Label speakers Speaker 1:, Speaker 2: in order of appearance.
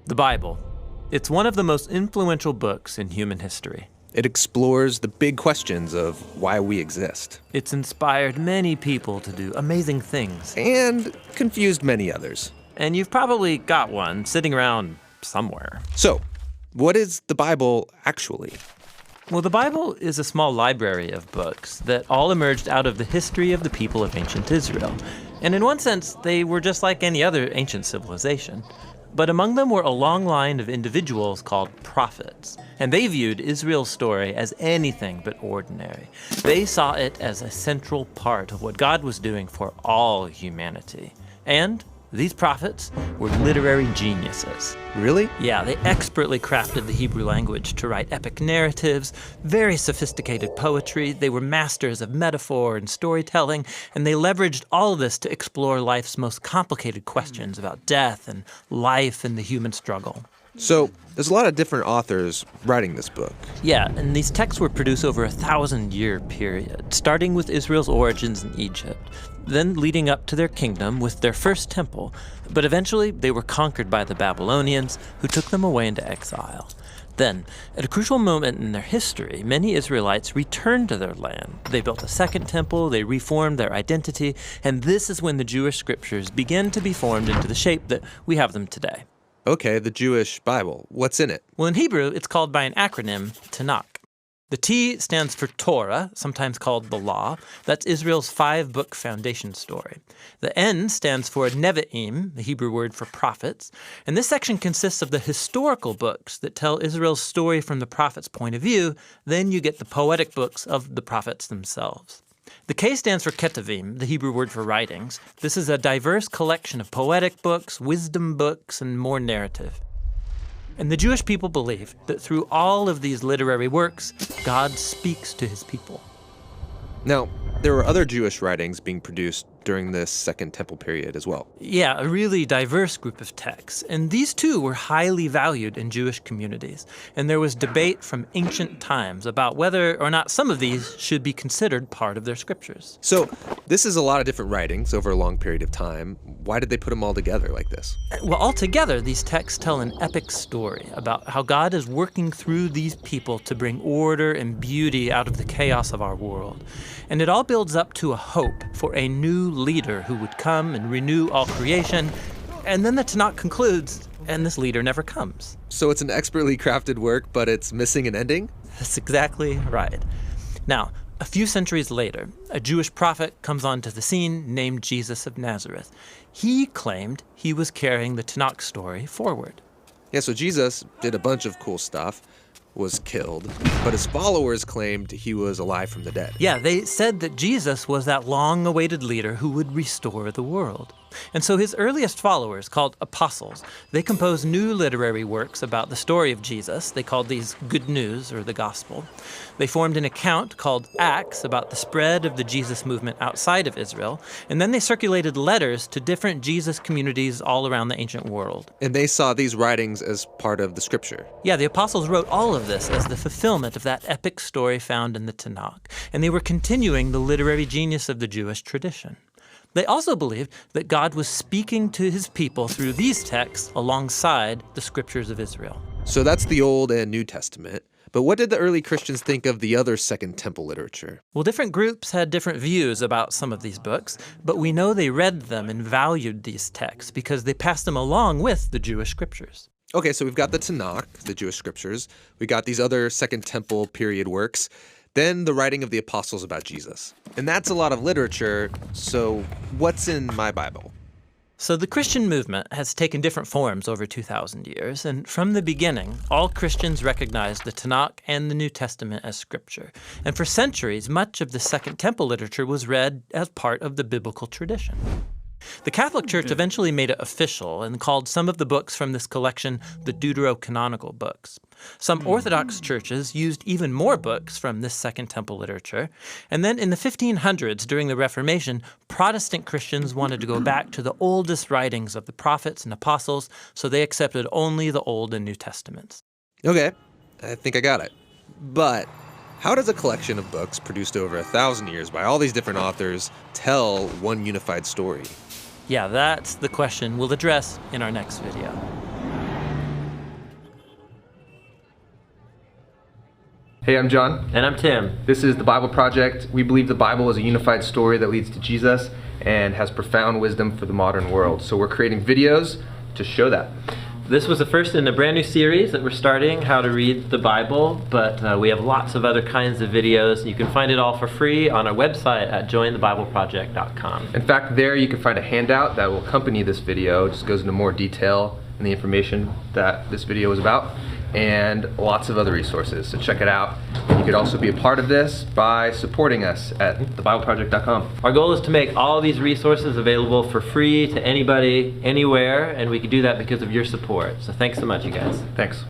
Speaker 1: The Bible. It's one of the most influential books in human history.
Speaker 2: It explores the big questions of why we exist.
Speaker 1: It's inspired many people to do amazing things.
Speaker 2: And confused many others.
Speaker 1: And you've probably got one sitting around somewhere.
Speaker 2: So, what is the Bible actually?
Speaker 1: Well, the Bible is a small library of books that all emerged out of the history of the people of ancient Israel. And in one sense, they were just like any other ancient civilization. But among them were a long line of individuals called prophets. And they viewed Israel's story as anything but ordinary. They saw it as a central part of what God was doing for all humanity. And these prophets were literary geniuses.
Speaker 2: Really?
Speaker 1: Yeah, they expertly crafted the Hebrew language to write epic narratives, very sophisticated poetry. They were masters of metaphor and storytelling, and they leveraged all of this to explore life's most complicated questions about death and life and the human struggle.
Speaker 2: So, there's a lot of different authors writing this book.
Speaker 1: Yeah, and these texts were produced over a 1,000-year period, starting with Israel's origins in Egypt, then leading up to their kingdom with their first temple. But eventually, they were conquered by the Babylonians, who took them away into exile. Then, at a crucial moment in their history, many Israelites returned to their land. They built a second temple, they reformed their identity, and this is when the Jewish scriptures began to be formed into the shape that we have them today.
Speaker 2: Okay, the Jewish Bible. What's in it?
Speaker 1: Well, in Hebrew, it's called by an acronym, Tanakh. The T stands for Torah, sometimes called the Law. That's Israel's 5-book foundation story. The N stands for Nevi'im, the Hebrew word for prophets. And this section consists of the historical books that tell Israel's story from the prophet's point of view. Then you get the poetic books of the prophets themselves. The K stands for Ketuvim, the Hebrew word for writings. This is a diverse collection of poetic books, wisdom books, and more narrative. And the Jewish people believe that through all of these literary works, God speaks to his people.
Speaker 2: Now, there were other Jewish writings being produced during this Second Temple period as well.
Speaker 1: Yeah, a really diverse group of texts. And these too were highly valued in Jewish communities. And there was debate from ancient times about whether or not some of these should be considered part of their scriptures.
Speaker 2: So, this is a lot of different writings over a long period of time. Why did they put them all together like this?
Speaker 1: Well, altogether, these texts tell an epic story about how God is working through these people to bring order and beauty out of the chaos of our world. And it all builds up to a hope for a new leader who would come and renew all creation. And then the Tanakh concludes, and this leader never comes.
Speaker 2: So it's an expertly crafted work, but it's missing an ending?
Speaker 1: That's exactly right. Now, a few centuries later, a Jewish prophet comes onto the scene named Jesus of Nazareth. He claimed he was carrying the Tanakh story forward.
Speaker 2: Yeah, so Jesus did a bunch of cool stuff, was killed, but his followers claimed he was alive from the dead.
Speaker 1: Yeah, they said that Jesus was that long-awaited leader who would restore the world. And so his earliest followers, called apostles, they composed new literary works about the story of Jesus. They called these Good News, or the Gospel. They formed an account called Acts about the spread of the Jesus movement outside of Israel. And then they circulated letters to different Jesus communities all around the ancient world.
Speaker 2: And they saw these writings as part of the scripture.
Speaker 1: Yeah, the apostles wrote all of this as the fulfillment of that epic story found in the Tanakh. And they were continuing the literary genius of the Jewish tradition. They also believed that God was speaking to his people through these texts alongside the scriptures of Israel.
Speaker 2: So that's the Old and New Testament. But what did the early Christians think of the other Second Temple literature?
Speaker 1: Well, different groups had different views about some of these books, but we know they read them and valued these texts because they passed them along with the Jewish scriptures.
Speaker 2: Okay, so we've got the Tanakh, the Jewish scriptures. We got these other Second Temple period works. Then the writing of the apostles about Jesus. And that's a lot of literature, so what's in my Bible?
Speaker 1: So the Christian movement has taken different forms over 2,000 years, and from the beginning, all Christians recognized the Tanakh and the New Testament as scripture. And for centuries, much of the Second Temple literature was read as part of the biblical tradition. The Catholic Church eventually made it official and called some of the books from this collection the Deuterocanonical books. Some Orthodox churches used even more books from this Second Temple literature. And then in the 1500s, during the Reformation, Protestant Christians wanted to go back to the oldest writings of the prophets and apostles, so they accepted only the Old and New Testaments.
Speaker 2: Okay, I think I got it. But how does a collection of books produced over 1,000 years by all these different authors tell one unified story?
Speaker 1: Yeah, that's the question we'll address in our next video.
Speaker 3: Hey, I'm John.
Speaker 1: And I'm Tim.
Speaker 3: This is the Bible Project. We believe the Bible is a unified story that leads to Jesus and has profound wisdom for the modern world. So we're creating videos to show that.
Speaker 1: This was the first in a brand new series that we're starting, How to Read the Bible, but we have lots of other kinds of videos. You can find it all for free on our website at jointhebibleproject.com.
Speaker 3: In fact, there you can find a handout that will accompany this video. It just goes into more detail and the information that this video is about, and lots of other resources, so check it out. You could also be a part of this by supporting us at thebibleproject.com.
Speaker 1: Our goal is to make all these resources available for free to anybody, anywhere, and we can do that because of your support. So thanks so much, you guys.
Speaker 3: Thanks.